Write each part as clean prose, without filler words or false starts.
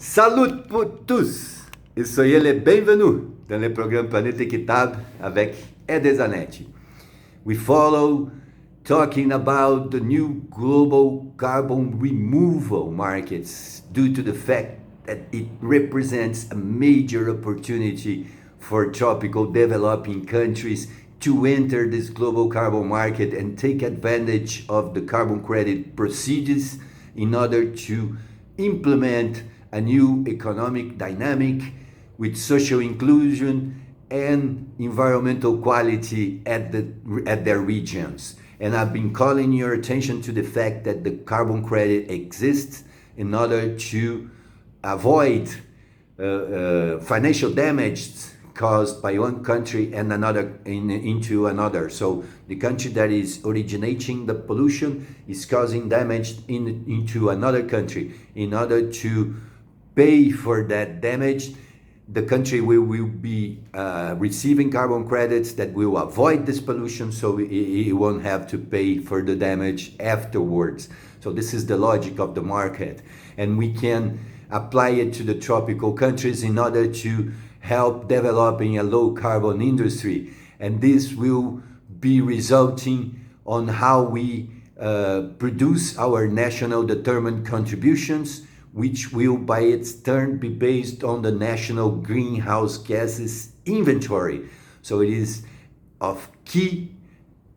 Salut pour tous! E soyez les bienvenus dans le programme Planète Équitable avec NDCs. We follow talking about the new global carbon removal markets due to the fact that it represents a major opportunity for tropical developing countries to enter this global carbon market and take advantage of the carbon credit procedures in order to implement a new economic dynamic with social inclusion and environmental quality at their regions. And I've been calling your attention to the fact that the carbon credit exists in order to avoid financial damage caused by one country and another into another. So the country that is originating the pollution is causing damage into another country. In order to pay for that damage, the country will be receiving carbon credits that will avoid this pollution, so it won't have to pay for the damage afterwards. So this is the logic of the market, and we can apply it to the tropical countries in order to help developing a low carbon industry. And this will be resulting on how we produce our national determined contributions, which will by its turn be based on the national greenhouse gases inventory. So it is of key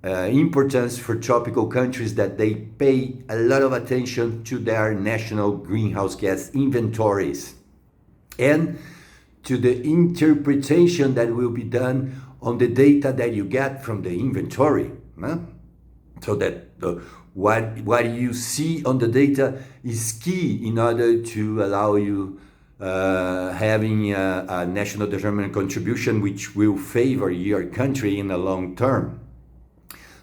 importance for tropical countries that they pay a lot of attention to their national greenhouse gas inventories and to the interpretation that will be done on the data that you get from the inventory. So that what you see on the data is key in order to allow you having a national determined contribution which will favor your country in the long term.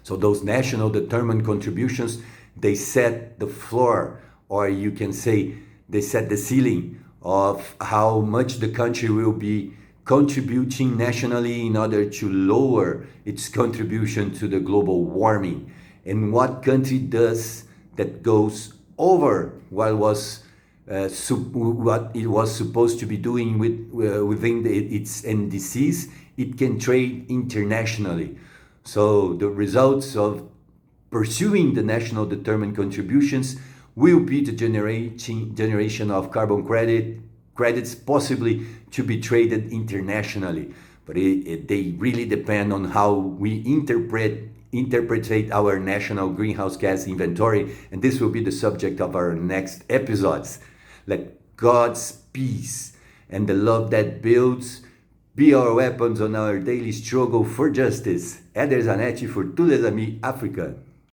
So those national determined contributions, they set the floor, or you can say they set the ceiling of how much the country will be contributing nationally in order to lower its contribution to the global warming. And what country does that goes over what it was supposed to be doing within its NDCs, it can trade internationally. So the results of pursuing the national determined contributions will be the generation of carbon credits possibly to be traded internationally. But they really depend on how we interpret our national greenhouse gas inventory, and this will be the subject of our next episodes. Let God's peace and the love that builds be our weapons on our daily struggle for justice. NDCs for tous les amis africains.